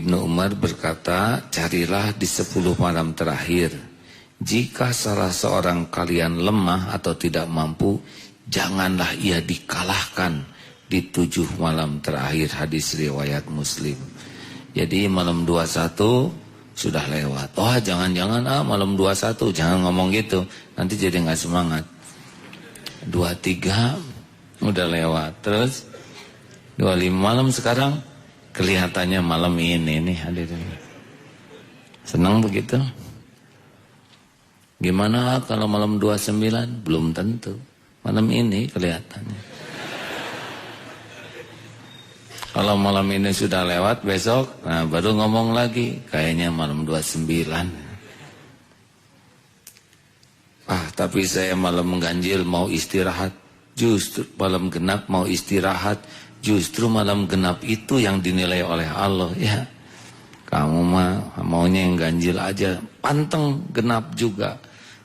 Ibnu Umar berkata, carilah di 10 malam terakhir. Jika salah seorang kalian lemah atau tidak mampu, janganlah ia dikalahkan di 7 malam terakhir. Hadis riwayat Muslim. Jadi malam 21 sudah lewat. Oh jangan-jangan malam 21, jangan ngomong gitu. Nanti jadi gak semangat. 23 udah lewat. Terus 25 malam sekarang kelihatannya malam ini nih hadirin. Senang begitu? Gimana kalau malam 29? Belum tentu. Malam ini kelihatannya. Kalau malam ini sudah lewat besok, nah baru ngomong lagi. Kayaknya malam 29. Tapi saya malam mengganjil mau istirahat. Justru malam genap mau istirahat. Justru malam genap itu yang dinilai oleh Allah ya. Kamu mah maunya yang ganjil aja. Panteng genap juga.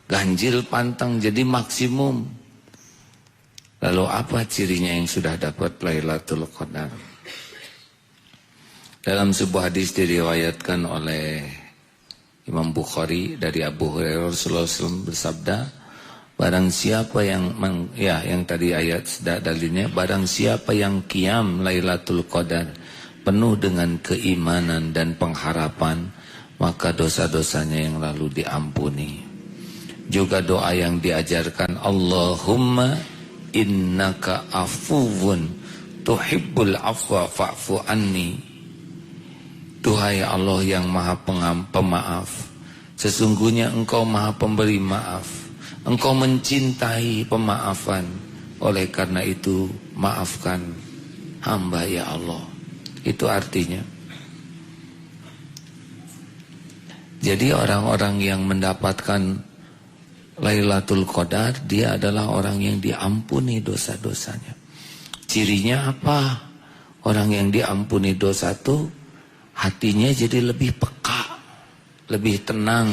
Ganjil panteng jadi maksimum. Lalu apa cirinya yang sudah dapat Lailatul Qadar? Dalam sebuah hadis diriwayatkan oleh Imam Bukhari dari Abu Hurairah, Rasulullah SAW bersabda, barang siapa yang yang tadi ayat dalilnya, barang siapa yang qiyam Lailatul Qadar penuh dengan keimanan dan pengharapan, maka dosa-dosanya yang lalu diampuni. Juga doa yang diajarkan, Allahumma innaka afuwun tuhibbul afwa fa'fu anni. Duhai Allah yang maha pemaaf, sesungguhnya engkau maha pemberi maaf. Engkau mencintai pemaafan. Oleh karena itu maafkan hamba ya Allah. Itu artinya. Jadi orang-orang yang mendapatkan Lailatul Qadar, dia adalah orang yang diampuni dosa-dosanya. Cirinya apa? Orang yang diampuni dosa itu hatinya jadi lebih peka, lebih tenang.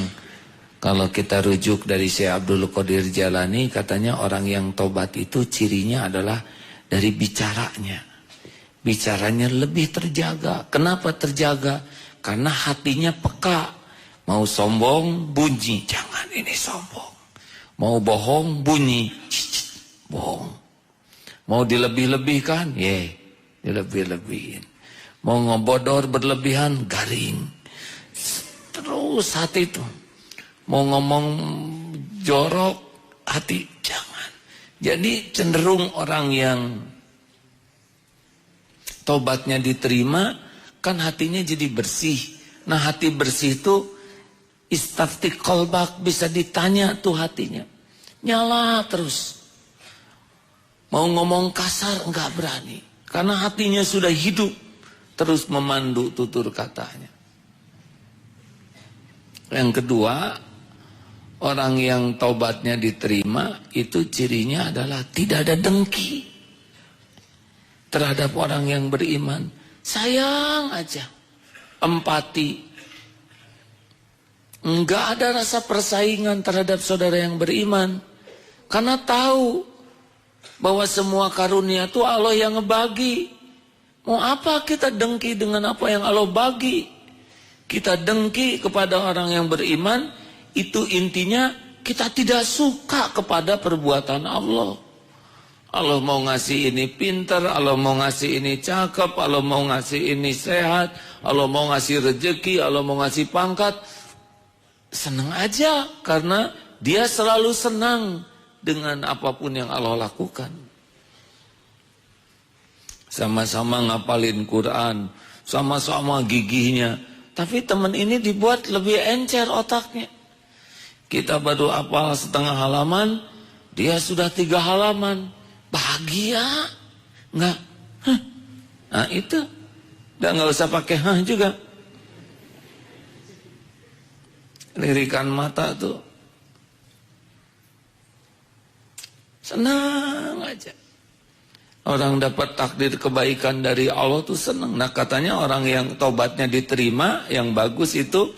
Kalau kita rujuk dari Syekh Abdul Qadir Jalani, katanya orang yang tobat itu cirinya adalah dari bicaranya. Bicaranya lebih terjaga. Kenapa terjaga? Karena hatinya peka. Mau sombong, bunyi, jangan ini sombong. Mau bohong, bunyi, bohong. Mau dilebih-lebihkan, dilebih-lebihin. Mau ngebodor berlebihan, garing. Terus hati itu. Mau ngomong jorok, hati jangan. Jadi cenderung orang yang tobatnya diterima, kan hatinya jadi bersih. Nah hati bersih itu istafti qalbak, bisa ditanya tuh hatinya. Nyala terus. Mau ngomong kasar enggak berani. Karena hatinya sudah hidup. Terus memandu tutur katanya. Yang kedua, orang yang taubatnya diterima, itu cirinya adalah tidak ada dengki terhadap orang yang beriman. Sayang aja, empati. Enggak ada rasa persaingan terhadap saudara yang beriman. Karena tahu bahwa semua karunia itu Allah yang ngebagi. Mau apa kita dengki dengan apa yang Allah bagi? Kita dengki kepada orang yang beriman, itu intinya kita tidak suka kepada perbuatan Allah. Allah mau ngasih ini pintar, Allah mau ngasih ini cakep, Allah mau ngasih ini sehat, Allah mau ngasih rezeki, Allah mau ngasih pangkat. Senang aja karena dia selalu senang dengan apapun yang Allah lakukan. Sama-sama ngapalin Quran, sama-sama gigihnya. Tapi teman ini dibuat lebih encer otaknya. Kita baru hafal setengah halaman, dia sudah 3 halaman. Bahagia? Enggak? Nah itu. Dan nggak usah pakai juga. Lirikan mata tuh. Senang aja. Orang dapat takdir kebaikan dari Allah tuh senang. Nah katanya orang yang tobatnya diterima, yang bagus itu,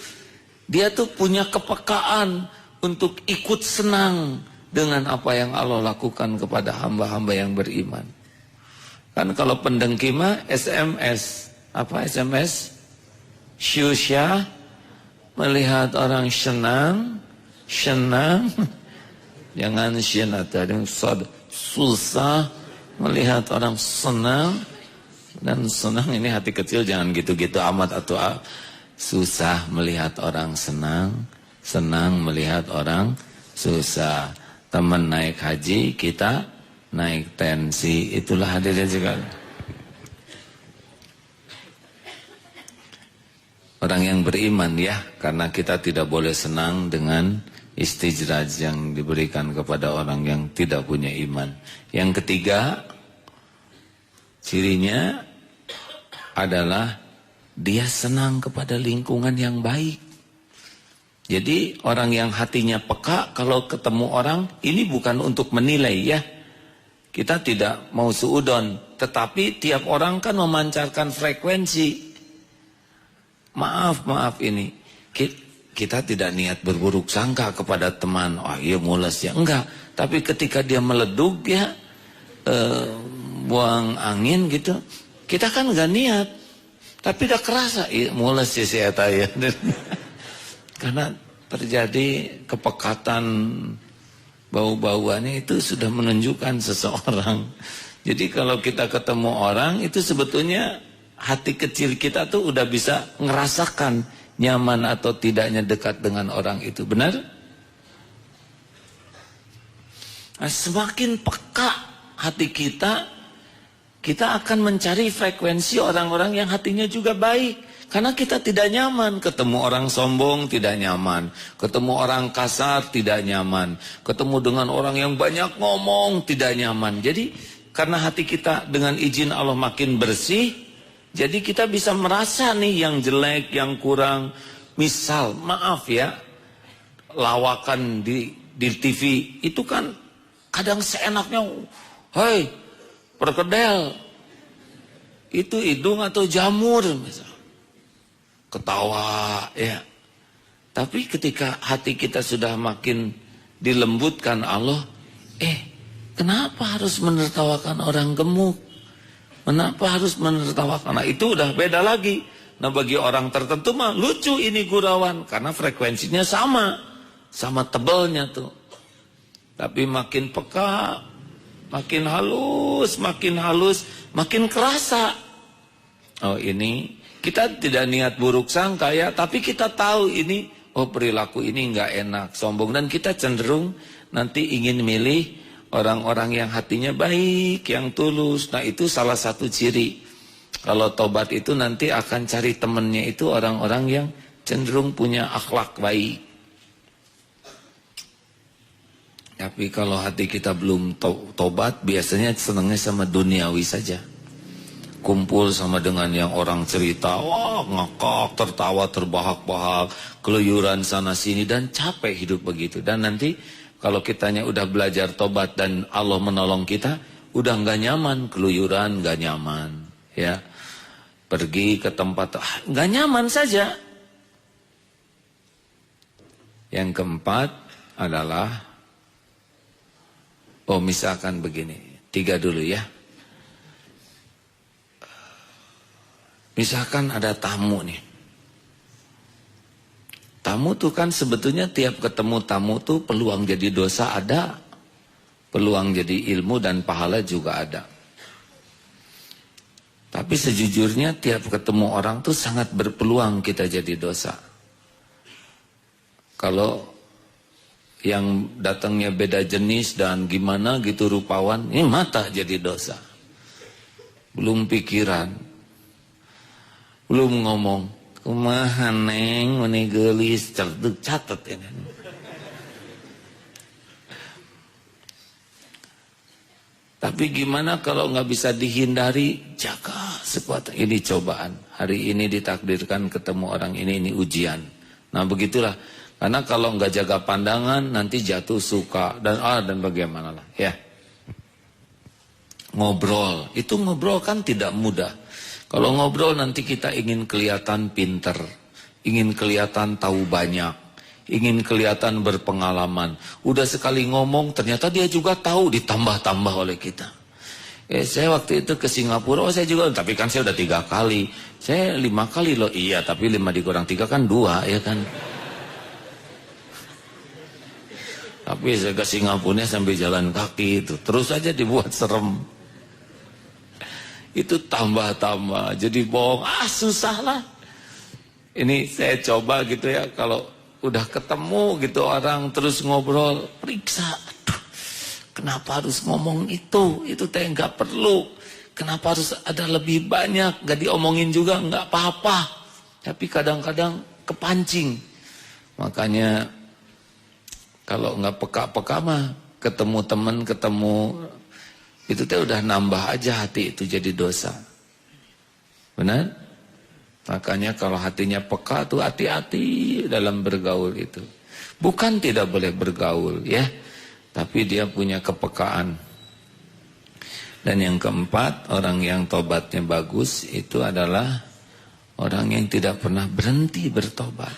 dia tuh punya kepekaan untuk ikut senang dengan apa yang Allah lakukan kepada hamba-hamba yang beriman. Kan kalau pendengki mah SMS. Apa SMS? Syusya, melihat orang senang. Jangan syenata, susah, melihat orang senang. Dan senang ini hati kecil, jangan gitu-gitu amat atau susah melihat orang senang, senang melihat orang susah. Teman naik haji, kita naik tensi. Itulah hadirin juga. Orang yang beriman ya, karena kita tidak boleh senang dengan istijraj yang diberikan kepada orang yang tidak punya iman. Yang ketiga, cirinya adalah dia senang kepada lingkungan yang baik. Jadi orang yang hatinya peka kalau ketemu orang, ini bukan untuk menilai ya. Kita tidak mau suudon, tetapi tiap orang kan memancarkan frekuensi. Maaf ini. Kita tidak niat berburuk sangka kepada teman. Oh iya mules ya. Enggak. Tapi ketika dia meleduk ya, buang angin gitu. Kita kan enggak niat. Tapi udah kerasa. Iya mules ya saya tanya. Karena terjadi kepekatan bau-bauannya itu sudah menunjukkan seseorang. Jadi kalau kita ketemu orang itu sebetulnya hati kecil kita tuh udah bisa ngerasakan nyaman atau tidaknya dekat dengan orang itu. Benar? Nah, semakin peka hati kita, kita akan mencari frekuensi orang-orang yang hatinya juga baik. Karena kita tidak nyaman, ketemu orang sombong tidak nyaman, ketemu orang kasar tidak nyaman, ketemu dengan orang yang banyak ngomong tidak nyaman. Jadi karena hati kita dengan izin Allah makin bersih, jadi kita bisa merasa nih yang jelek, yang kurang. Misal, maaf ya, lawakan di TV itu kan kadang seenaknya, hei perkedel, itu hidung atau jamur misal. Ketawa ya. Tapi ketika hati kita sudah makin dilembutkan Allah, kenapa harus menertawakan orang gemuk? Kenapa harus menertawakan? Nah itu udah beda lagi. Nah bagi orang tertentu mah lucu ini gurauan, karena frekuensinya sama tebalnya tuh. Tapi makin peka, makin halus, makin kerasa. Oh ini kita tidak niat buruk sangka ya, tapi kita tahu ini, oh perilaku ini nggak enak, sombong, dan kita cenderung nanti ingin milih orang-orang yang hatinya baik, yang tulus. Nah itu salah satu ciri. Kalau tobat itu nanti akan cari temennya itu orang-orang yang cenderung punya akhlak baik. Tapi kalau hati kita belum tobat, biasanya senangnya sama duniawi saja. Kumpul sama dengan yang orang cerita, wah ngakak, tertawa, terbahak-bahak, keluyuran sana sini, dan capek hidup begitu. Dan nanti kalau kitanya udah belajar tobat dan Allah menolong kita, udah nggak nyaman, keluyuran nggak nyaman, ya. Pergi ke tempat nggak nyaman saja. Yang keempat adalah, misalkan begini, 3 dulu ya. Misalkan ada tamu nih. Tamu tuh kan sebetulnya tiap ketemu tamu tuh peluang jadi dosa ada. Peluang jadi ilmu dan pahala juga ada. Tapi sejujurnya tiap ketemu orang tuh sangat berpeluang kita jadi dosa. Kalau yang datangnya beda jenis dan gimana gitu rupawan, ini mata jadi dosa. Belum pikiran. Belum ngomong, kumaha neng meni geulis, catet ini. Tapi gimana kalau nggak bisa dihindari, jaga sekuat. Ini cobaan. Hari ini ditakdirkan ketemu orang ini ujian. Nah begitulah. Karena kalau nggak jaga pandangan, nanti jatuh suka dan bagaimana lah ya. Ngobrol, itu ngobrol kan tidak mudah. Kalau ngobrol nanti kita ingin kelihatan pinter, ingin kelihatan tahu banyak, ingin kelihatan berpengalaman. Udah sekali ngomong ternyata dia juga tahu, ditambah-tambah oleh kita. Saya waktu itu ke Singapura, saya juga, tapi kan saya udah 3 kali. Saya 5 kali loh, iya tapi 5 dikurang 3 kan 2 ya kan. Tapi saya ke Singapura sampai jalan kaki itu, terus aja dibuat serem. Itu tambah-tambah, jadi bohong, susah lah. Ini saya coba gitu ya, kalau udah ketemu gitu orang terus ngobrol, periksa. Kenapa harus ngomong itu teh nggak perlu. Kenapa harus ada lebih banyak, nggak diomongin juga nggak apa-apa. Tapi kadang-kadang kepancing. Makanya kalau nggak peka-peka mah ketemu teman, ketemu itu teh udah nambah aja hati itu jadi dosa. Benar? Makanya kalau hatinya peka tuh hati-hati dalam bergaul itu. Bukan tidak boleh bergaul ya. Tapi dia punya kepekaan. Dan yang keempat, orang yang tobatnya bagus itu adalah orang yang tidak pernah berhenti bertobat.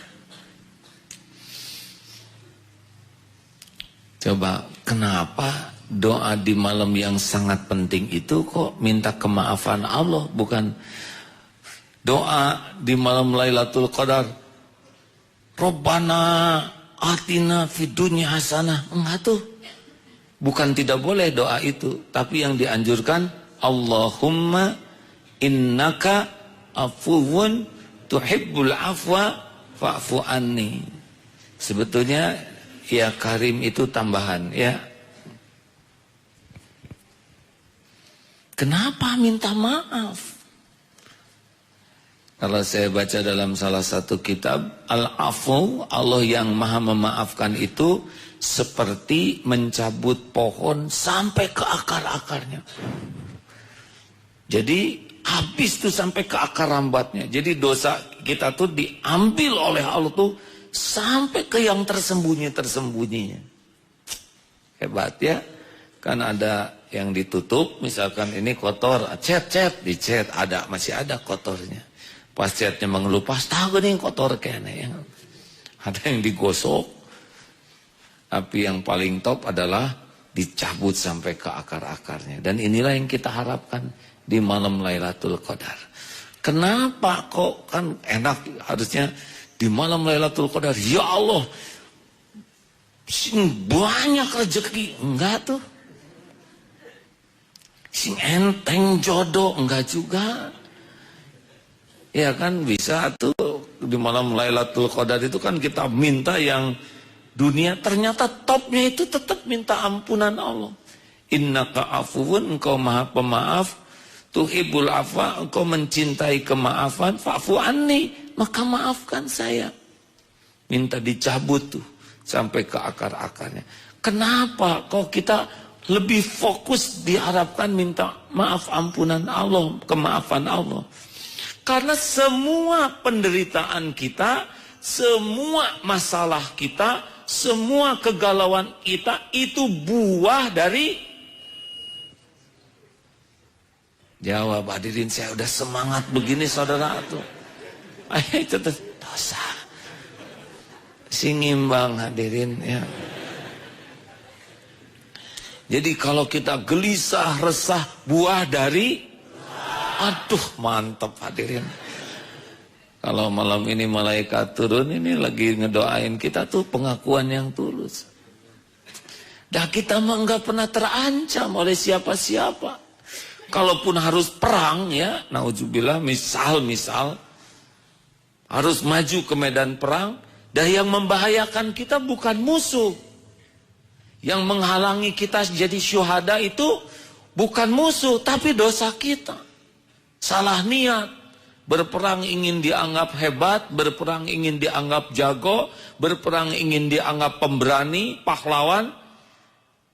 Coba, kenapa doa di malam yang sangat penting itu kok minta kemaafan Allah, bukan doa di malam Lailatul Qadar, Rabbana atina fid dunya hasanah, enggak tuh. Bukan tidak boleh doa itu, tapi yang dianjurkan Allahumma innaka afuwun tuhibbul afwa fa'fu anni. Sebetulnya ya Karim itu tambahan ya. Kenapa minta maaf? Kalau saya baca dalam salah satu kitab, Al-Afu, Allah yang maha memaafkan itu seperti mencabut pohon sampai ke akar-akarnya. Jadi habis tuh sampai ke akar rambatnya. Jadi dosa kita tuh diambil oleh Allah tuh sampai ke yang tersembunyi-tersembunyinya. Hebat ya. Kan ada yang ditutup, misalkan ini kotor, cet, dicet, masih ada kotornya. Pas catnya mengelupas, tahu nih kotor kayaknya. Ada yang digosok. Tapi yang paling top adalah dicabut sampai ke akar-akarnya. Dan inilah yang kita harapkan di malam Lailatul Qadar. Kenapa kok kan enak harusnya di malam Lailatul Qadar, ya Allah, sing banyak rezeki. Enggak tuh. Sing enteng jodoh, enggak juga. Ya kan bisa tuh di malam Lailatul Qadar itu kan kita minta yang dunia, ternyata topnya itu tetap minta ampunan Allah. Innaka afuwun, engkau maha pemaaf, tuhibbul afwa, engkau mencintai kemaafan, fa'fu anni, maka maafkan saya. Minta dicabut tuh sampai ke akar-akarnya. Kenapa kok kita lebih fokus diharapkan minta maaf ampunan Allah, kemaafan Allah? Karena semua penderitaan kita, semua masalah kita, semua kegalauan kita itu buah dari jawab. Hadirin, saya udah semangat begini saudara tuh. Itu dosa. Singimbang hadirin ya. Jadi kalau kita gelisah, resah, buah dari aduh mantap hadirin. Kalau malam ini malaikat turun ini lagi ngedoain kita tuh pengakuan yang tulus. Dan kita mah enggak pernah terancam oleh siapa-siapa. Kalaupun harus perang ya, naudzubillah, misal harus maju ke medan perang, dan yang membahayakan kita bukan musuh. Yang menghalangi kita jadi syuhada itu bukan musuh, tapi dosa kita. Salah niat, berperang ingin dianggap hebat, berperang ingin dianggap jago, berperang ingin dianggap pemberani, pahlawan.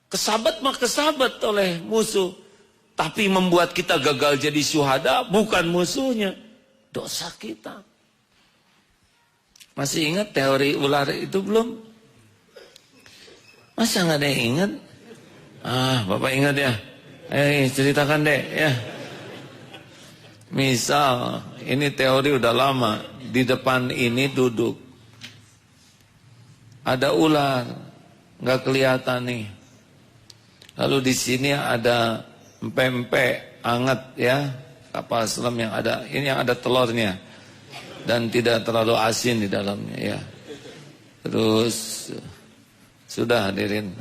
Kesabat mah kesabat oleh musuh, tapi membuat kita gagal jadi syuhada bukan musuhnya, dosa kita. Masih ingat teori ular itu belum? Masa nggak ada yang ingat? Bapak ingat ya? Ceritakan deh ya. Misal, ini teori udah lama. Di depan ini duduk. Ada ular, nggak kelihatan nih. Lalu di sini ada empek-empek anget ya, kapal selam yang ada, ini yang ada telurnya dan tidak terlalu asin di dalamnya ya. Terus sudah hadirin,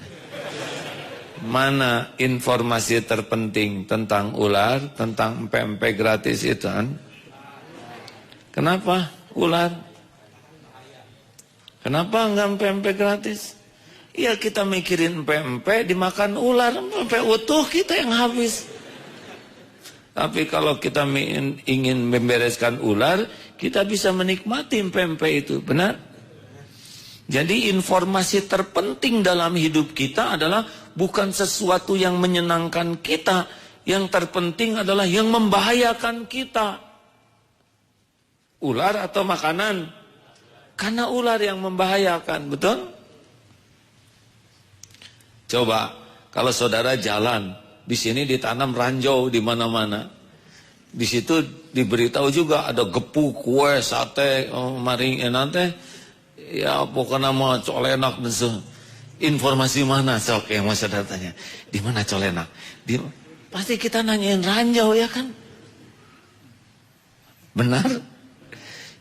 mana informasi terpenting tentang ular, tentang empek-empek gratis itu kan? Kenapa ular? Kenapa enggak empek-empek gratis? Ya kita mikirin empek-empek dimakan ular, empek utuh kita yang habis. Tapi kalau kita ingin membereskan ular, kita bisa menikmati empek-empek itu, benar? Jadi informasi terpenting dalam hidup kita adalah bukan sesuatu yang menyenangkan kita. Yang terpenting adalah yang membahayakan kita. Ular atau makanan? Karena ular yang membahayakan, betul? Coba kalau saudara jalan, di sini ditanam ranjau di mana-mana. Di situ diberitahu juga ada gepuk, kue, sate, maring nanti ya pokoknya mau colenak dan informasi mana sok yang masa datanya. Di mana colenak? Pasti kita nanyain ranjau ya kan? Benar?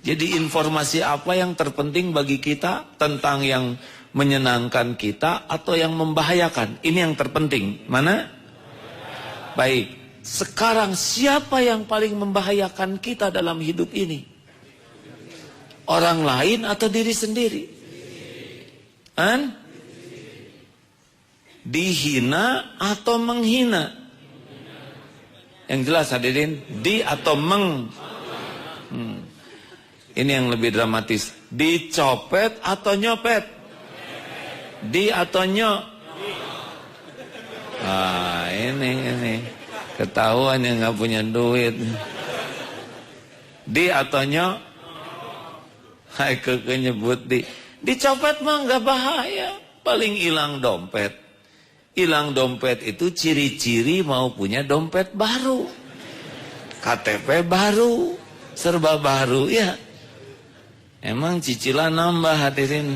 Jadi informasi apa yang terpenting bagi kita tentang yang menyenangkan kita atau yang membahayakan? Ini yang terpenting. Mana? Baik. Sekarang siapa yang paling membahayakan kita dalam hidup ini? Orang lain atau diri sendiri? Kan? Dihina atau menghina? Yang jelas hadirin, di atau meng? Ini yang lebih dramatis. Dicopet atau nyopet? Di atau nyok? Ah, ini ketahuan yang nggak punya duit. Di atau nyok? Hai nyebut di. Dicopet mah nggak bahaya, paling hilang dompet. Hilang dompet itu ciri-ciri mau punya dompet baru, KTP baru, serba baru ya. Emang cicilan nambah hadirin.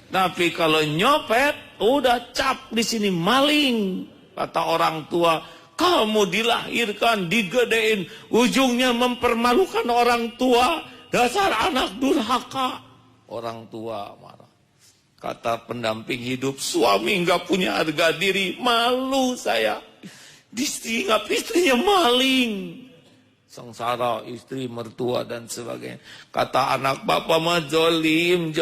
Tapi kalau nyopet, udah cap di sini maling. Kata orang tua, kamu dilahirkan, digedein, ujungnya mempermalukan orang tua. Dasar anak durhaka. Orang tua marah. Kata pendamping hidup, suami nggak punya harga diri, malu saya. Diingat istrinya maling. Sengsara istri, mertua dan sebagainya. Kata anak, bapak mah jolim.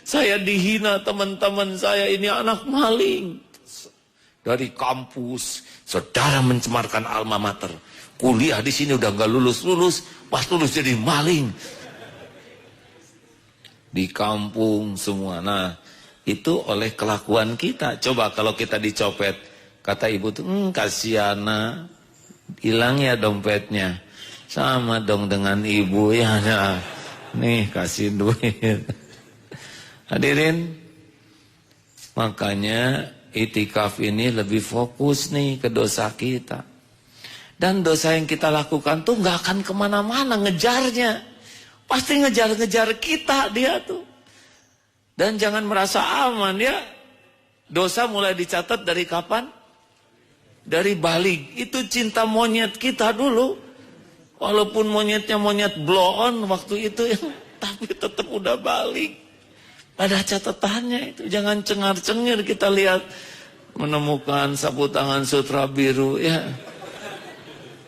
Saya dihina teman-teman saya, ini anak maling. Dari kampus, saudara mencemarkan alma mater. Kuliah di sini udah nggak lulus, pas lulus jadi maling. Di kampung semua. Nah, itu oleh kelakuan kita. Coba kalau kita dicopet, kata ibu tuh, kasiana. Hilang ya dompetnya. Sama dong dengan ibu ya. Nah, nih kasih duit. Hadirin, makanya itikaf ini lebih fokus nih ke dosa kita. Dan dosa yang kita lakukan tuh gak akan kemana-mana ngejarnya. Pasti ngejar-ngejar kita dia tuh. Dan jangan merasa aman ya. Dosa mulai dicatat dari kapan? Dari balik. Itu cinta monyet kita dulu. Walaupun monyetnya monyet blow on waktu itu ya, tapi tetap udah balik. Ada catatannya itu. Jangan cengar-cengir kita lihat menemukan sapu tangan sutra biru ya.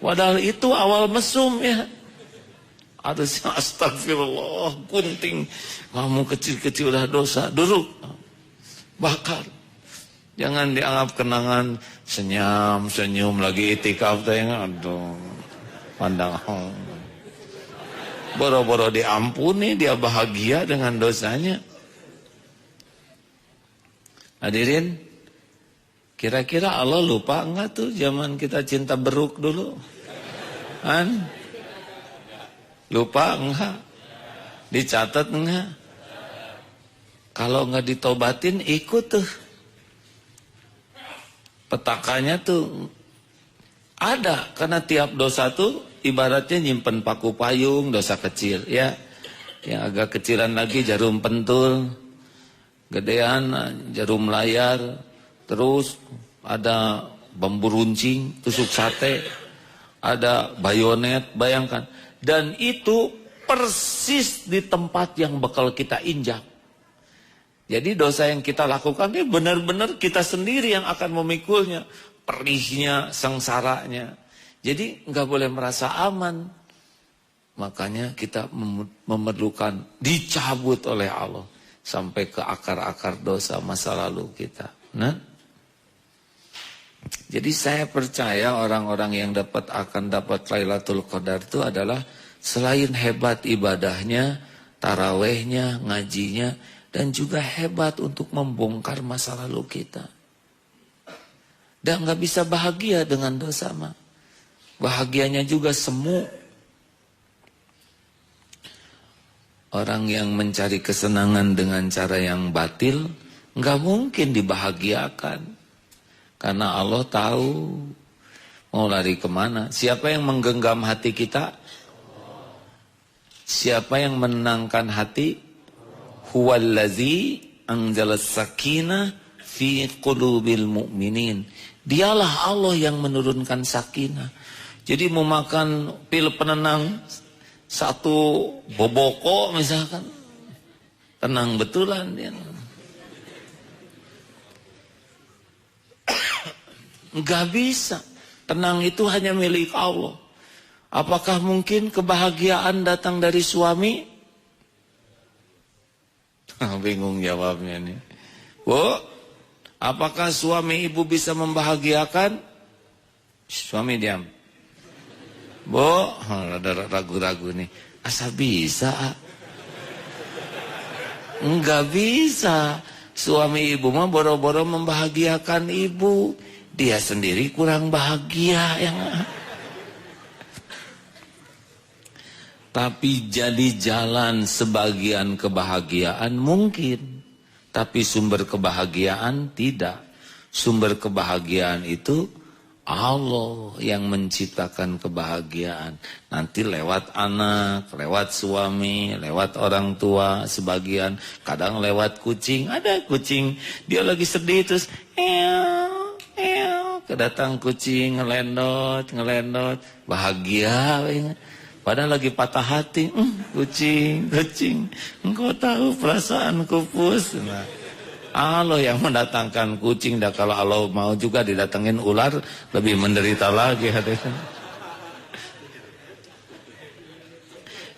Padahal itu awal mesum ya. Harusnya astagfirullah, gunting. Kamu kecil-kecil udah dosa, duduk. Bakar. Jangan dianggap kenangan senyum lagi itikaf teh aduh. Pandang boro-boro diampuni, dia bahagia dengan dosanya. Hadirin, kira-kira Allah lupa enggak tuh zaman kita cinta beruk dulu? Kan? Lupa enggak? Dicatat enggak? Kalau enggak ditobatin ikut tuh. Petakannya tuh ada, karena tiap dosa tuh ibaratnya nyimpen paku payung, dosa kecil ya. Yang agak kecilan lagi jarum pentul, gedean jarum layar, terus ada bambu runcing, tusuk sate, ada bayonet, bayangkan. Dan itu persis di tempat yang bakal kita injak. Jadi dosa yang kita lakukan ini benar-benar kita sendiri yang akan memikulnya. Perihnya, sengsaranya. Jadi nggak boleh merasa aman. Makanya kita memerlukan dicabut oleh Allah. Sampai ke akar-akar dosa masa lalu kita. Nah, jadi saya percaya orang-orang yang akan dapat Lailatul Qadar itu adalah selain hebat ibadahnya, tarawehnya, ngajinya, dan juga hebat untuk membongkar masa lalu kita. Dan nggak bisa bahagia dengan dosa mah. Bahagianya juga semu. Orang yang mencari kesenangan dengan cara yang batil, nggak mungkin dibahagiakan. Karena Allah tahu mau lari kemana. Siapa yang menggenggam hati kita? Siapa yang menenangkan hati? Huwallazi anzalas sakinah fi qulubil mu'minin. Dialah Allah yang menurunkan sakinah. Jadi mau makan pil penenang satu boboko misalkan, tenang betulan dia. Enggak bisa. Tenang itu hanya milik Allah. Apakah mungkin kebahagiaan datang dari suami? Bingung jawabnya nih. Bu, apakah suami ibu bisa membahagiakan? Suami diam. Bu, ada ragu-ragu nih. Asal bisa. Enggak bisa. Suami ibu mah boro-boro membahagiakan ibu. Dia sendiri kurang bahagia yang. Tapi jadi jalan sebagian kebahagiaan mungkin. Tapi sumber kebahagiaan tidak. Sumber kebahagiaan itu Allah yang menciptakan kebahagiaan. Nanti lewat anak, lewat suami, lewat orang tua sebagian. Kadang lewat kucing. Ada kucing, dia lagi sedih terus kedatang kucing, ngelendot, bahagia. Padahal lagi patah hati, kucing, engkau tahu perasaanku pus. Nah, Allah yang mendatangkan kucing, dah kalau Allah mau juga didatengin ular, lebih menderita lagi hadirin.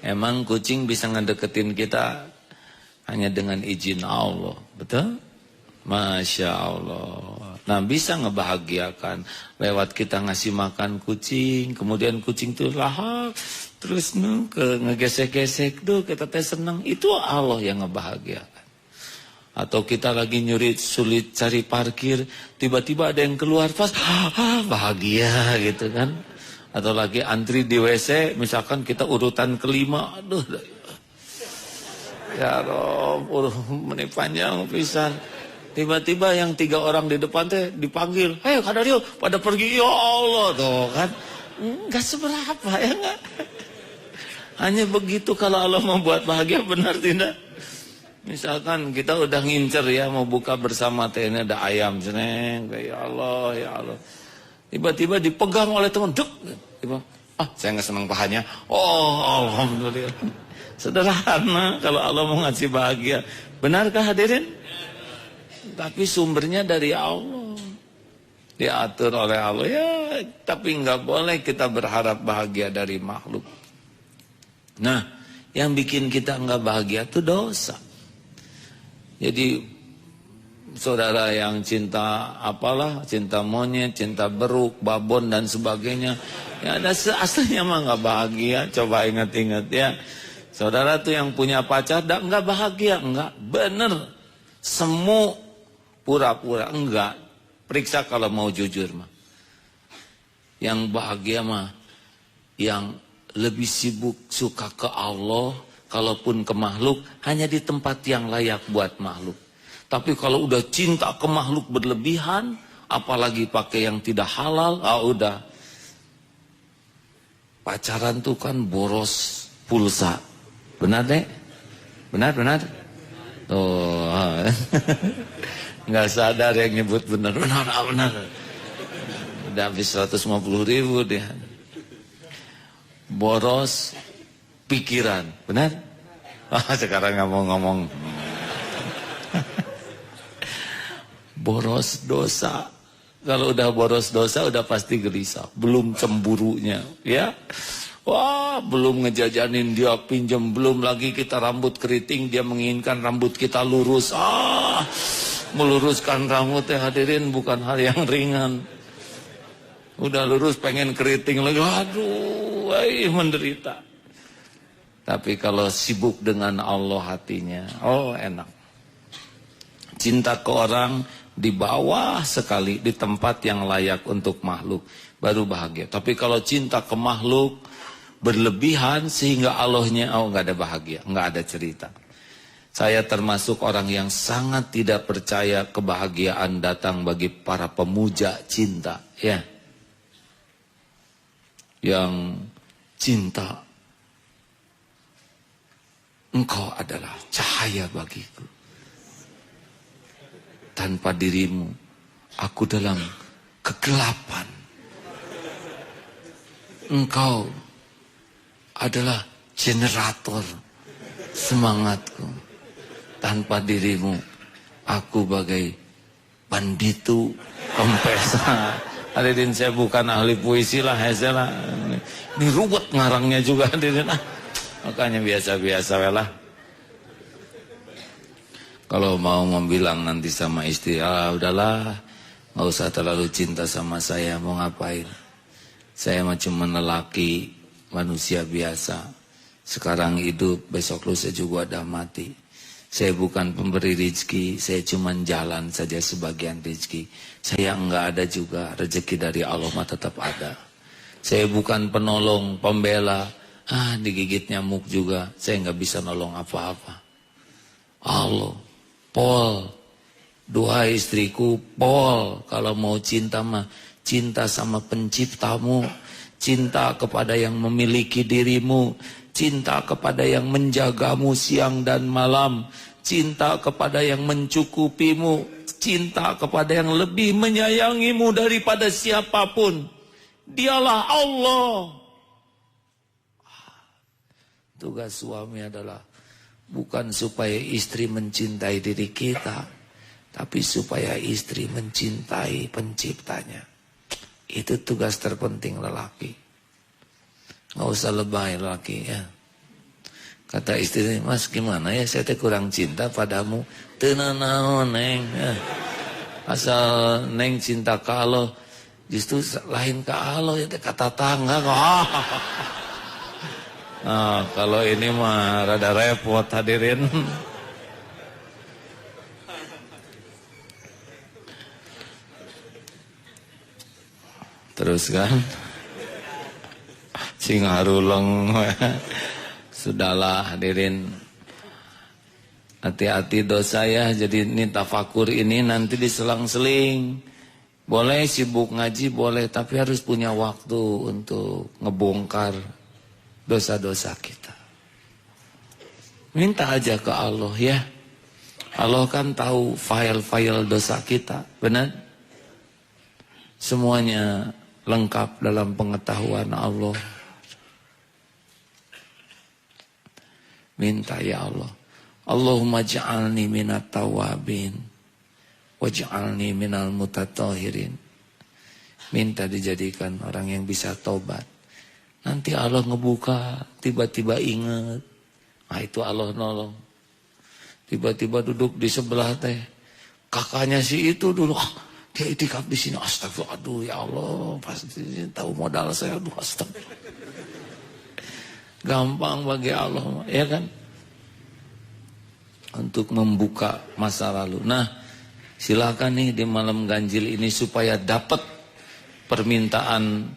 Emang kucing bisa ngedeketin kita hanya dengan izin Allah, betul? Masya Allah. Nah, bisa ngebahagiakan lewat kita ngasih makan kucing, kemudian kucing itu lahap, terus ngegesek-gesek, kita teh senang. Itu Allah yang ngebahagiakan. Atau kita lagi sulit cari parkir, tiba-tiba ada yang keluar pas, bahagia gitu kan. Atau lagi antri di WC, misalkan kita urutan kelima, aduh, ya Rob, menit panjang pisan. Tiba-tiba yang 3 orang di depan teh dipanggil, hei Kadario, pada pergi, ya Allah tuh kan. Enggak seberapa ya enggak. Hanya begitu kalau Allah membuat bahagia, benar tidak? Misalkan kita udah ngincer ya mau buka bersama teh, ini ada ayam seneng, ya Allah, ya Allah. Tiba-tiba dipegang oleh teman, tiba, saya nggak senang pahanya. Oh, alhamdulillah. Sederhana kalau Allah mau ngasih bahagia. Benarkah hadirin? Tapi sumbernya dari Allah. Diatur oleh Allah ya, tapi nggak boleh kita berharap bahagia dari makhluk. Nah, yang bikin kita nggak bahagia itu dosa. Jadi saudara yang cinta cinta monyet, cinta beruk, babon dan sebagainya, ya ada aslinya mah nggak bahagia. Coba ingat-ingat ya, saudara tuh yang punya pacar nggak bahagia, nggak bener, semu pura-pura, enggak. Periksa kalau mau jujur mah. Yang bahagia mah yang lebih sibuk suka ke Allah, kalaupun ke makhluk hanya di tempat yang layak buat makhluk. Tapi kalau udah cinta ke makhluk berlebihan, apalagi pakai yang tidak halal, udah. Pacaran tuh kan boros pulsa. Benar, Dek? Benar. Tuh. Nggak sadar yang nyebut benar. ada habis 150.000 dia. Boros pikiran, benar? Sekarang nggak mau ngomong. Boros dosa. Kalau udah boros dosa udah pasti gelisah. Belum cemburunya, ya. Wah, belum ngejajanin dia pinjam, belum lagi kita rambut keriting, dia menginginkan rambut kita lurus. Meluruskan rambut ya hadirin bukan hal yang ringan. Udah lurus pengen keriting lagi, aduh, menderita. Tapi kalau sibuk dengan Allah hatinya, enak. Cinta ke orang di bawah sekali, di tempat yang layak untuk makhluk, baru bahagia. Tapi kalau cinta ke makhluk berlebihan sehingga Allahnya nggak ada bahagia, nggak ada cerita. Saya termasuk orang yang sangat tidak percaya kebahagiaan datang bagi para pemuja cinta, ya. Yang cinta, engkau adalah cahaya bagiku. Tanpa dirimu, aku dalam kegelapan. Engkau adalah generator semangatku. Tanpa dirimu, aku bagai banditu kempesa. Hadirin, saya bukan ahli puisi lah, ini ruwet ngarangnya juga hadirin. Makanya biasa-biasa lah. Kalau mau bilang nanti sama istri, udahlah, nggak usah terlalu cinta sama saya, mau ngapain? Saya cuma lelaki, manusia biasa. Sekarang hidup, besok lusa juga ada mati. Saya bukan pemberi rezeki, saya cuma jalan saja sebagian rezeki. Saya enggak ada juga, rezeki dari Allah mah tetap ada. Saya bukan penolong, pembela. Digigit nyamuk juga, saya enggak bisa nolong apa-apa. Allah, Pol, duhai istriku, Pol, kalau mau cinta mah, cinta sama penciptamu. Cinta kepada yang memiliki dirimu. Cinta kepada yang menjagamu siang dan malam. Cinta kepada yang mencukupimu. Cinta kepada yang lebih menyayangimu daripada siapapun. Dialah Allah. Tugas suami adalah bukan supaya istri mencintai diri kita, tapi supaya istri mencintai penciptanya. Itu tugas terpenting lelaki. Nggak usah lebay laki ya. Kata istri, mas gimana ya, saya kurang cinta padamu. Tenanaon neng ya. Asal neng cinta ke Allah, justru lain ke Allah ya, kata tangga kok. Kalau ini mah rada repot hadirin. Terus kan sing haruleng. Sudahlah hadirin, hati-hati dosa ya. Jadi ini tafakur ini nanti diselang-seling. Boleh sibuk ngaji boleh, tapi harus punya waktu untuk ngebongkar dosa-dosa kita. Minta aja ke Allah ya. Allah kan tahu file-file dosa kita, benar? Semuanya lengkap dalam pengetahuan Allah. Minta ya Allah, Allahumma ja'alni minat tawabin waj'alni minal mutatahirin. Minta dijadikan orang yang bisa tobat. Nanti Allah ngebuka, tiba-tiba ingat. Itu Allah nolong. Tiba-tiba duduk di sebelah teh, kakaknya si itu dulu, dia itikaf di sini. Astagfirullah, aduh ya Allah, pasti tahu modal saya, aduh astagfirullah. Gampang bagi Allah, ya kan? Untuk membuka masa lalu. Nah, silakan nih di malam ganjil ini supaya dapat permintaan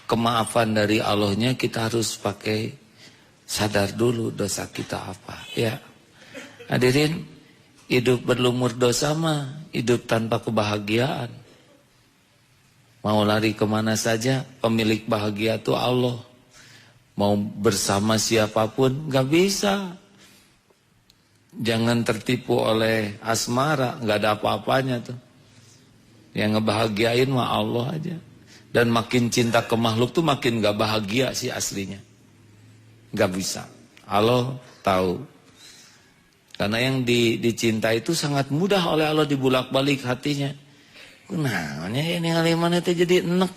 kemaafan dari Allahnya, kita harus pakai sadar dulu dosa kita apa, ya. Hadirin, hidup berlumur dosa mah hidup tanpa kebahagiaan. Mau lari kemana saja, pemilik bahagia itu Allah. Mau bersama siapapun gak bisa. Jangan tertipu oleh asmara, gak ada apa-apanya tuh. Yang ngebahagiain mah Allah aja. Dan makin cinta ke makhluk tuh makin gak bahagia sih aslinya. Gak bisa. Allah tahu. Karena yang dicinta itu sangat mudah oleh Allah dibulak-balik hatinya. Kenanya ini ngaliman itu jadi enek.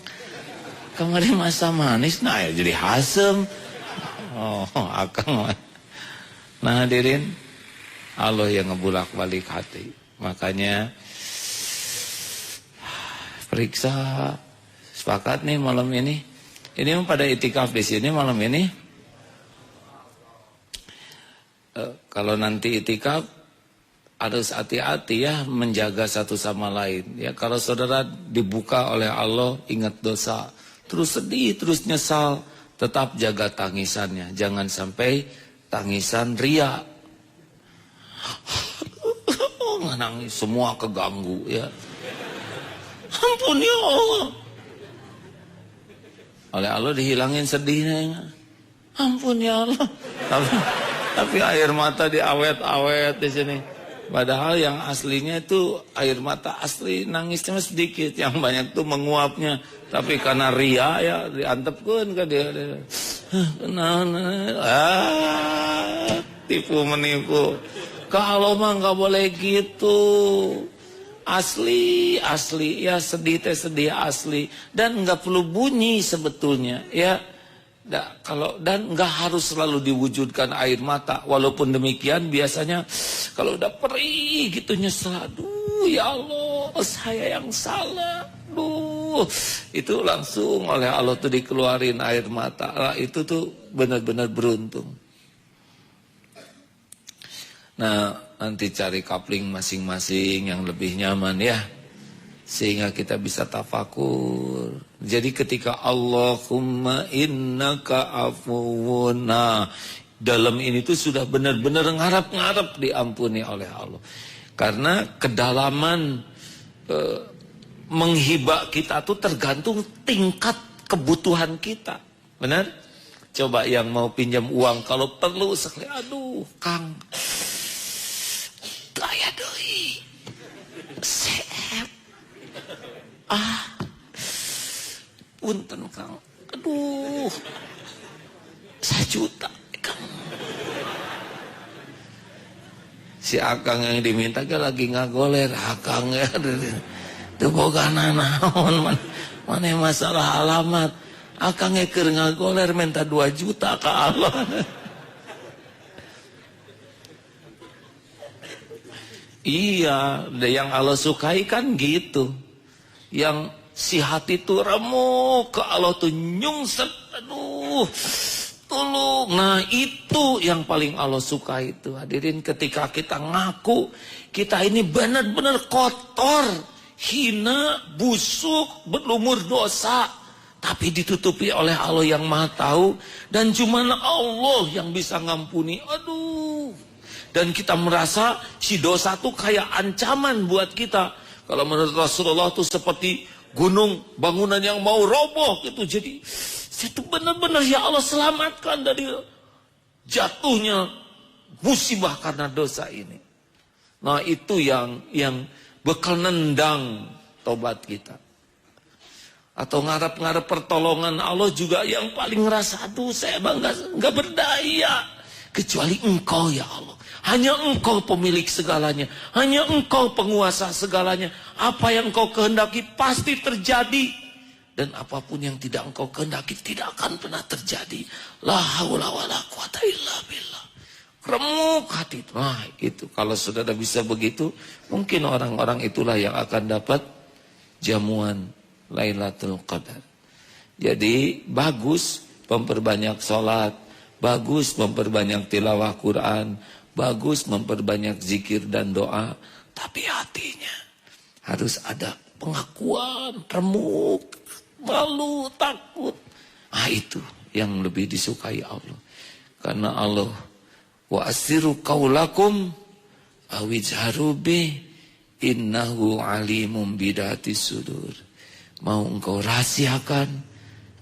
Kemarin masa manis, nah ya jadi asem. Oh, akang. Nah hadirin, Allah yang ngebulak-balik hati. Makanya periksa. Sepakat nih malam ini. Ini pada itikaf di sini malam ini. Kalau nanti itikaf harus hati-hati ya menjaga satu sama lain. Ya kalau saudara dibuka oleh Allah ingat dosa, terus sedih, terus nyesal, tetap jaga tangisannya. Jangan sampai tangisan ria. Nangis semua keganggu ya. Ampun ya Allah. Oleh Allah dihilangin sedihnya. Ampun ya Allah. Tapi air mata diawet-awet di sini. Padahal yang aslinya itu air mata asli nangisnya sedikit, yang banyak tuh menguapnya. Tapi karena ria ya diantepkeun ka dia. Tipu menipu. Kalau mah nggak boleh gitu. Asli ya sedih teh sedih asli dan nggak perlu bunyi sebetulnya ya. Dan nggak harus selalu diwujudkan air mata. Walaupun demikian biasanya kalau udah perih gitu nyesel, aduh ya Allah saya yang salah, aduh itu langsung oleh Allah tuh dikeluarin air mata. Nah, itu tuh benar-benar beruntung. Nah nanti cari kapling masing-masing yang lebih nyaman ya, sehingga kita bisa tafakur. Jadi ketika Allahumma innaka afuwun, nah dalam ini tuh sudah benar-benar ngarap-ngarap diampuni oleh Allah. Karena kedalaman menghibah kita tuh tergantung tingkat kebutuhan kita. Benar? Coba yang mau pinjam uang kalau perlu sekali, aduh Kang gaya doi seep punten Kang, aduh 1 juta Kang. Si Akang yang diminta ke lagi ngagoler. Akang ya teu boga naon mana masalah alamat. Akang keur ngagoler minta 2 juta ke Allah. Iya, yang Allah sukai kan gitu. Yang si hati tuh remuk ke Allah tuh nyungsep, aduh, tolong. Nah itu yang paling Allah suka itu. Hadirin, ketika kita ngaku kita ini benar-benar kotor, hina, busuk, berlumur dosa, tapi ditutupi oleh Allah yang Maha Tahu, dan cuma Allah yang bisa ngampuni. Aduh. Dan kita merasa si dosa tuh kayak ancaman buat kita. Kalau menurut Rasulullah tuh seperti gunung, bangunan yang mau roboh gitu. Jadi itu benar-benar ya Allah selamatkan dari jatuhnya musibah karena dosa ini. Nah itu yang bekal nendang tobat kita. Atau ngarap-ngarap pertolongan Allah juga yang paling ngerasa, aduh saya nggak berdaya. Kecuali Engkau ya Allah. Hanya Engkau pemilik segalanya. Hanya Engkau penguasa segalanya. Apa yang Engkau kehendaki pasti terjadi. Dan apapun yang tidak Engkau kehendaki tidak akan pernah terjadi. La haula wala quwata illa billah. Remuk hati. Nah itu kalau sudah bisa begitu, mungkin orang-orang itulah yang akan dapat jamuan Lailatul Qadar. Jadi bagus memperbanyak sholat, bagus memperbanyak tilawah Quran, bagus memperbanyak zikir dan doa, tapi hatinya harus ada pengakuan, remuk, malu, takut. Ah itu yang lebih disukai Allah. Karena Allah wa asiru qaulakum awijharu bi innahu alimum bidatis sudur. Mau engkau rahasiakan,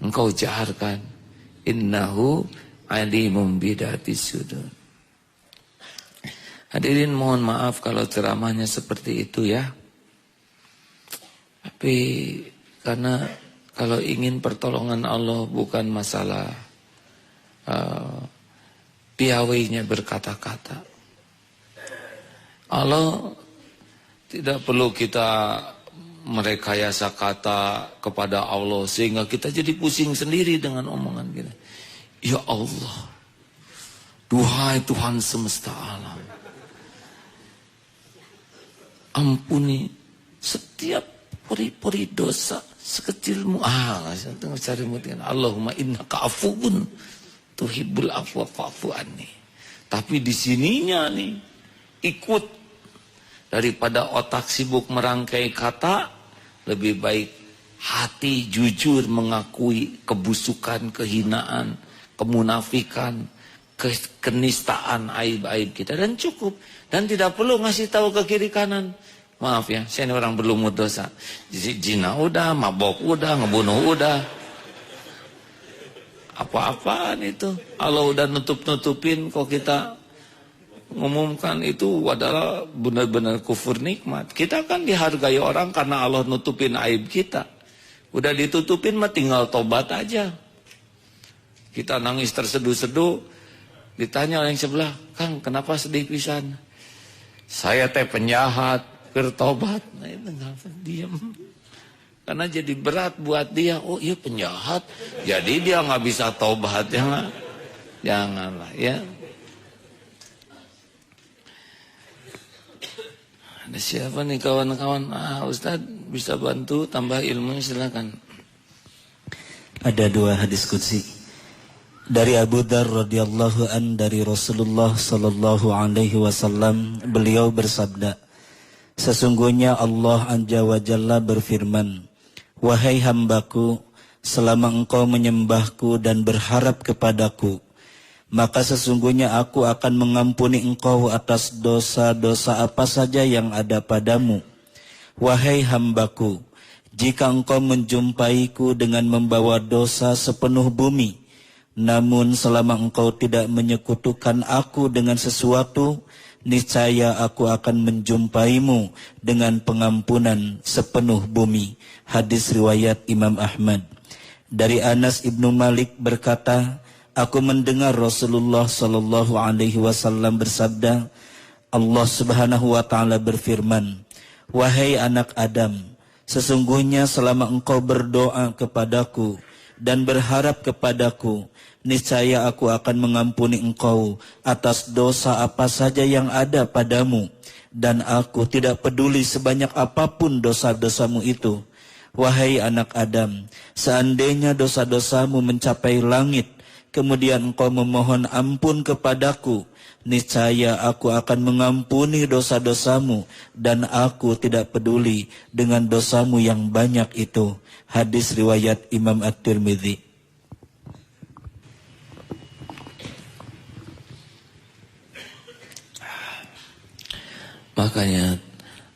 engkau jaharkan, innahu alimum bidatis sudur. Hadirin mohon maaf kalau ceramahnya seperti itu ya. Tapi karena Kalau ingin pertolongan Allah bukan masalah piawainya berkata-kata. Allah tidak perlu kita merekayasa kata kepada Allah sehingga kita jadi pusing sendiri dengan omongan kita. Ya Allah, duhai Tuhan semesta alam, ampuni setiap pori-pori dosa sekecilmu. Allahumma innaka afuwun tuhibbul afwa fa'fu anni. Tapi di sininya nih ikut, daripada otak sibuk merangkai kata, lebih baik hati jujur mengakui kebusukan, kehinaan, kemunafikan, kenistaan, aib-aib kita, dan cukup. Dan tidak perlu ngasih tahu ke kiri kanan. Maaf ya, saya ini orang berlumut dosa. Zina udah, mabok udah, ngebunuh udah. Apa-apaan itu? Allah udah nutup-nutupin, kok kita ngumumkan itu adalah benar-benar kufur nikmat. Kita kan dihargai orang karena Allah nutupin aib kita. Udah ditutupin mah tinggal tobat aja. Kita nangis terseduh-seduh, ditanya oleh yang sebelah, Kang kenapa sedih pisan? Saya teh penjahat, bertobat. Nah itu ngapa diam. Karena jadi berat buat dia. Oh iya penjahat, jadi dia nggak bisa tobat. Janganlah ya. Ada siapa nih kawan-kawan? Ustadz bisa bantu tambah ilmu, silakan. Ada 2 hadis qudsi dari Abu Dzar radhiyallahu an dari Rasulullah sallallahu alaihi wasallam. Beliau bersabda, sesungguhnya Allah Azza wa Jalla berfirman, wahai hambaku, selama engkau menyembahku dan berharap kepadaku, maka sesungguhnya aku akan mengampuni engkau atas dosa-dosa apa saja yang ada padamu. Wahai hambaku, jika engkau menjumpaiku dengan membawa dosa sepenuh bumi, namun selama engkau tidak menyekutukan aku dengan sesuatu, niscaya aku akan menjumpaimu dengan pengampunan sepenuh bumi. Hadis riwayat Imam Ahmad. Dari Anas ibnu Malik berkata, aku mendengar Rasulullah sallallahu alaihi wasallam bersabda, Allah Subhanahu wa taala berfirman, wahai anak Adam, sesungguhnya selama engkau berdoa kepadaku dan berharap kepadaku, niscaya aku akan mengampuni engkau atas dosa apa saja yang ada padamu, dan aku tidak peduli sebanyak apapun dosa-dosamu itu. Wahai anak Adam, seandainya dosa-dosamu mencapai langit, kemudian engkau memohon ampun kepadaku, niscaya aku akan mengampuni dosa-dosamu, dan aku tidak peduli dengan dosamu yang banyak itu. Hadis riwayat Imam At-Tirmidzi. Makanya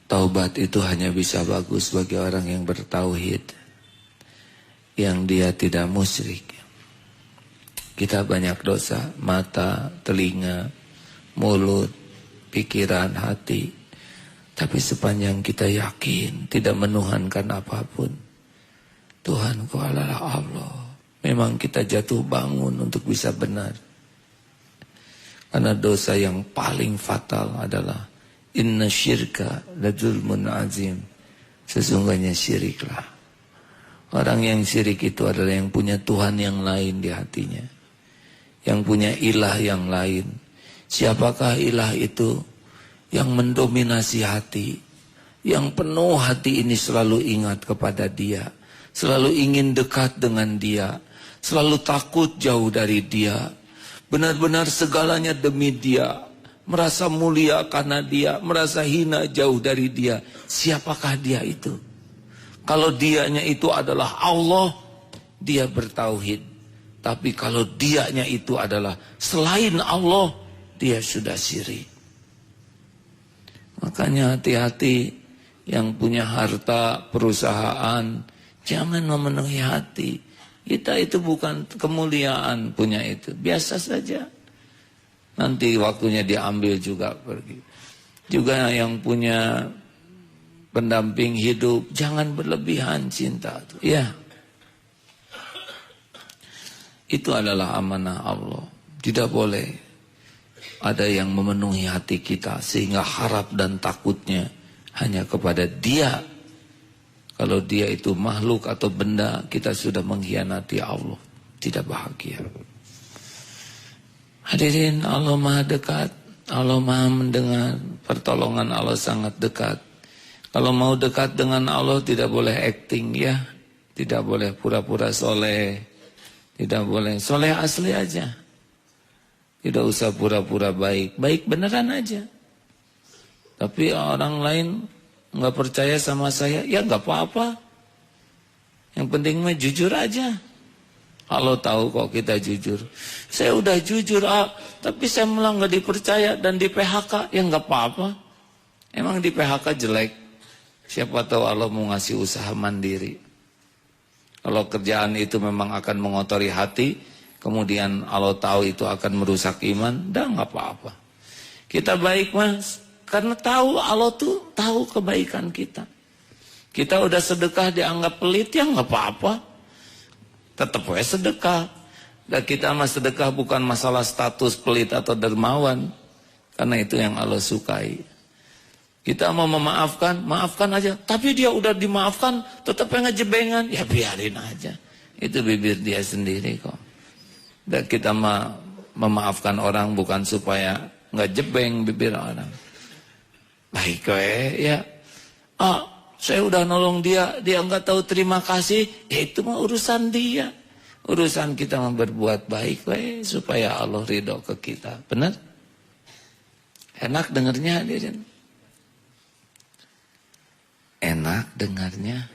taubat itu hanya bisa bagus bagi orang yang bertauhid, yang dia tidak musyrik. Kita banyak dosa, mata, telinga, mulut, pikiran, hati. Tapi sepanjang kita yakin tidak menuhankan apapun, Tuhanku adalah Allah. Memang kita jatuh bangun untuk bisa benar. Karena dosa yang paling fatal adalah inna syirka ladzulmun azim. Sesungguhnya syiriklah. Orang yang syirik itu adalah yang punya Tuhan yang lain di hatinya, yang punya ilah yang lain. Siapakah ilah itu? Yang mendominasi hati, yang penuh hati ini selalu ingat kepada dia, selalu ingin dekat dengan dia, selalu takut jauh dari dia, benar-benar segalanya demi dia, merasa mulia karena dia, merasa hina jauh dari dia. Siapakah dia itu? Kalau dianya itu adalah Allah, dia bertauhid. Tapi kalau dianya itu adalah selain Allah, dia sudah syirik. Makanya hati-hati yang punya harta, perusahaan, jangan memenuhi hati. Kita itu bukan kemuliaan punya itu, biasa saja. Nanti waktunya diambil juga pergi. Juga yang punya pendamping hidup, jangan berlebihan cinta. Ya, Itu adalah amanah Allah. Tidak boleh ada yang memenuhi hati kita sehingga harap dan takutnya hanya kepada Dia. Kalau Dia itu makhluk atau benda, kita sudah mengkhianati Allah. Tidak bahagia. Hadirin, Allah Maha dekat. Allah Maha mendengar. Pertolongan Allah sangat dekat. Kalau mau dekat dengan Allah tidak boleh acting ya. Tidak boleh pura-pura soleh. Tidak boleh. Soleh asli aja. Tidak usah pura-pura baik. Baik beneran aja. Tapi orang lain nggak percaya sama saya, ya nggak apa-apa. Yang penting mah jujur aja. Allah tahu kok kita jujur. Saya udah jujur, tapi saya malah nggak dipercaya dan di PHK, ya nggak apa-apa. Emang di PHK jelek. Siapa tahu Allah mau ngasih usaha mandiri. Kalau kerjaan itu memang akan mengotori hati, kemudian Allah tahu itu akan merusak iman, dah nggak apa-apa. Kita baik mas, karena tahu Allah tuh tahu kebaikan kita. Kita udah sedekah dianggap pelit, ya nggak apa-apa. Tetap aja sedekah. Dan kita mah sedekah bukan masalah status pelit atau dermawan. Karena itu yang Allah sukai. Kita mau memaafkan, maafkan aja. Tapi dia udah dimaafkan, tetap ngejebengan. Ya biarin aja. Itu bibir dia sendiri kok. Dan kita memaafkan orang bukan supaya ngejebeng bibir orang. Baik ya. Saya udah nolong dia nggak tahu terima kasih, ya itu mah urusan dia. Urusan kita berbuat baik supaya Allah ridho ke kita. Benar? Enak dengarnya hadirin? Enak dengarnya?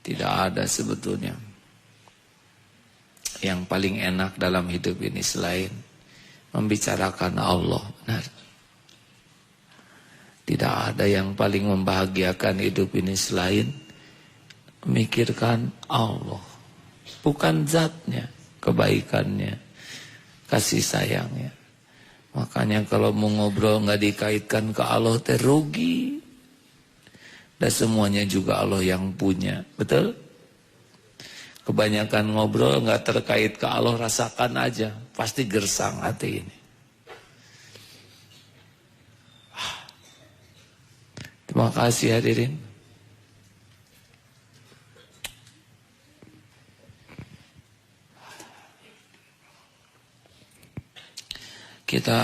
Tidak ada sebetulnya yang paling enak dalam hidup ini selain membicarakan Allah, benar. Tidak ada yang paling membahagiakan hidup ini selain memikirkan Allah. Bukan zatnya, kebaikannya, kasih sayangnya. Makanya kalau mau ngobrol nggak dikaitkan ke Allah, terugi. Dan semuanya juga Allah yang punya, betul? Kebanyakan ngobrol nggak terkait ke Allah, rasakan aja, pasti gersang hati ini. Terima kasih hadirin. Kita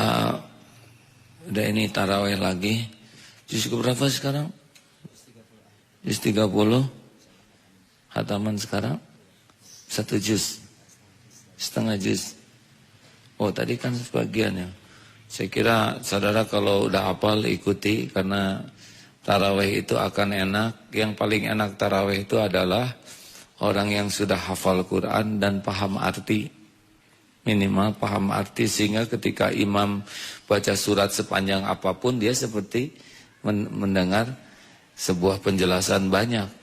udah ini tarawih lagi. Juz berapa sekarang? Juz 30. Hataman sekarang 1 juz, setengah juz. Oh tadi kan sebagian ya. Saya kira saudara kalau udah hafal ikuti, karena tarawih itu akan enak. Yang paling enak tarawih itu adalah orang yang sudah hafal Quran dan paham arti. Minimal paham arti, sehingga ketika imam baca surat sepanjang apapun, dia seperti mendengar sebuah penjelasan banyak.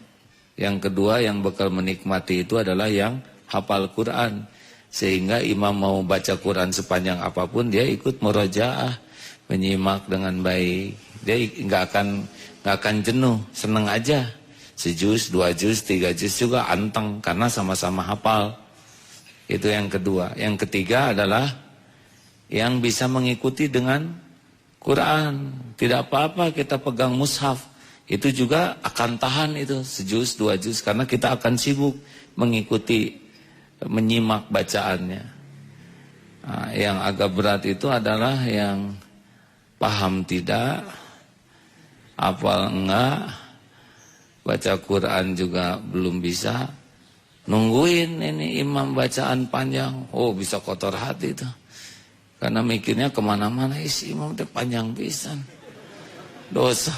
Yang kedua yang bakal menikmati itu adalah yang hafal Quran. Sehingga imam mau baca Quran sepanjang apapun, dia ikut murojaah, menyimak dengan baik. Dia nggak akan jenuh, seneng aja. Sejuz, 2 juz, 3 juz juga anteng, karena sama-sama hafal. Itu yang kedua. Yang ketiga adalah yang bisa mengikuti dengan Quran. Tidak apa-apa kita pegang mushaf. Itu juga akan tahan itu sejuz, 2 juz, karena kita akan sibuk mengikuti, menyimak bacaannya. Nah, yang agak berat itu adalah yang paham tidak, hafal enggak, baca Quran juga belum bisa, nungguin ini imam bacaan panjang, oh bisa kotor hati itu. Karena mikirnya kemana-mana, isi imam itu panjang pisan, dosa.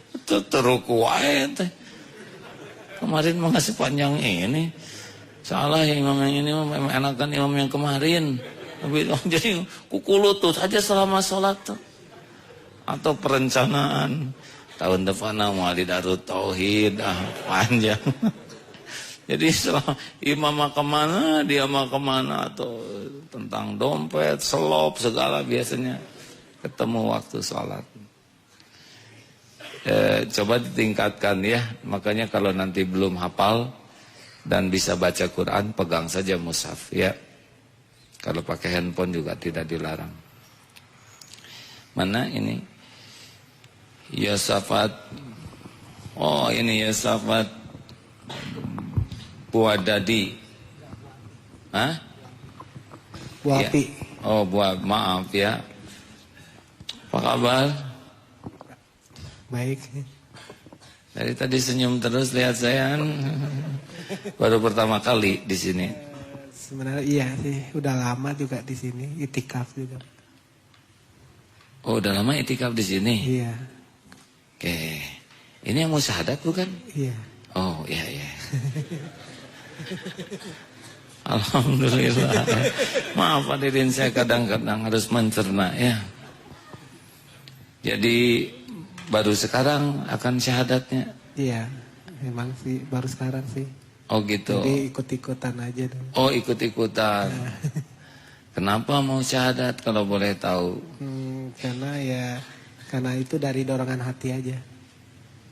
Itu teruku wae teh. Kemarin mengasih panjang ini. Salah imam yang ini memang enakan imam yang kemarin. Jadi kukulutut aja selama sholat tuh. Atau perencanaan tahun depan mau di Darut Tauhid, panjang. Jadi selama imam mah kemana, dia mah kemana, atau tentang dompet, selop segala biasanya ketemu waktu sholat. coba ditingkatkan ya. Makanya kalau nanti belum hafal dan bisa baca Quran, pegang saja mushaf ya. Kalau pakai handphone juga tidak dilarang. Mana ini? Yosafat. Oh ini Yosafat Puadadi. Hah? Buapi. Ya. Oh maaf ya. Apa kabar? Baik. Dari tadi senyum terus lihat saya. Baru pertama kali di sini. Sebenarnya iya sih, udah lama juga di sini, itikaf juga. Oh, udah lama itikaf di sini. Iya. Oke. Ini yang mau syahadat bukan? Iya. Oh, iya iya. Alhamdulillah. Maaf hadirin, saya kadang-kadang harus mencerna ya. Jadi baru sekarang akan syahadatnya. Iya. Memang sih baru sekarang sih. Oh gitu. Jadi ikut-ikutan aja dong. Oh ikut-ikutan. Kenapa mau syahadat kalau boleh tahu? Karena itu dari dorongan hati aja.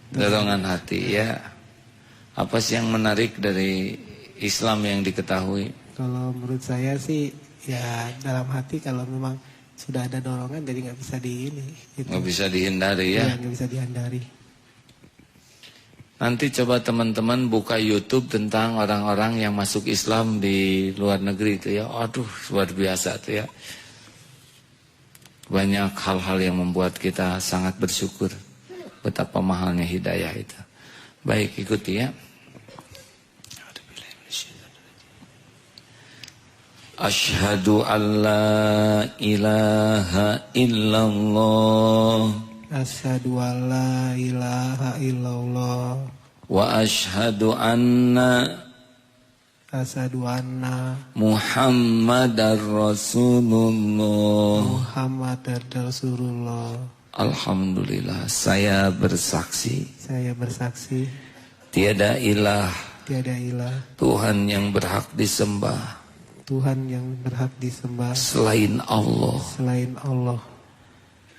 Dorongan hati ya. Apa sih yang menarik dari Islam yang diketahui? Kalau menurut saya sih ya dalam hati kalau memang sudah ada dorongan jadi nggak bisa gitu. Nggak bisa dihindari ya? Iya, nggak bisa dihindari. Nanti coba teman-teman buka YouTube tentang orang-orang yang masuk Islam di luar negeri itu ya. Aduh, luar biasa tuh ya. Banyak hal-hal yang membuat kita sangat bersyukur betapa mahalnya hidayah itu. Baik, ikuti ya. Asyhadu an la ilaha illallah. Asyhadu an la ilaha illallah. Wa asyhadu anna Muhammadar Rasulullah. Muhammadar Rasulullah. Alhamdulillah, saya bersaksi. Saya bersaksi. Tiada ilah. Tiada ilah. Tuhan yang berhak disembah. Tuhan yang berhak disembah. Selain Allah. Selain Allah.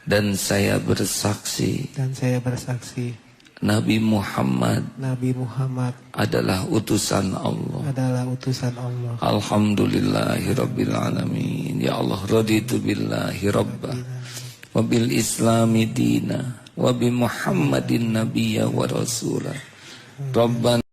Dan saya bersaksi. Dan saya bersaksi. Nabi Muhammad. Nabi Muhammad. Adalah utusan Allah. Adalah utusan Allah. Alhamdulillahirabbil alamin. Ya Allah, raditu billahi rabba. Wa bil islami dina. Wa bi Muhammadin nabiyya wa rasulah. Rabbana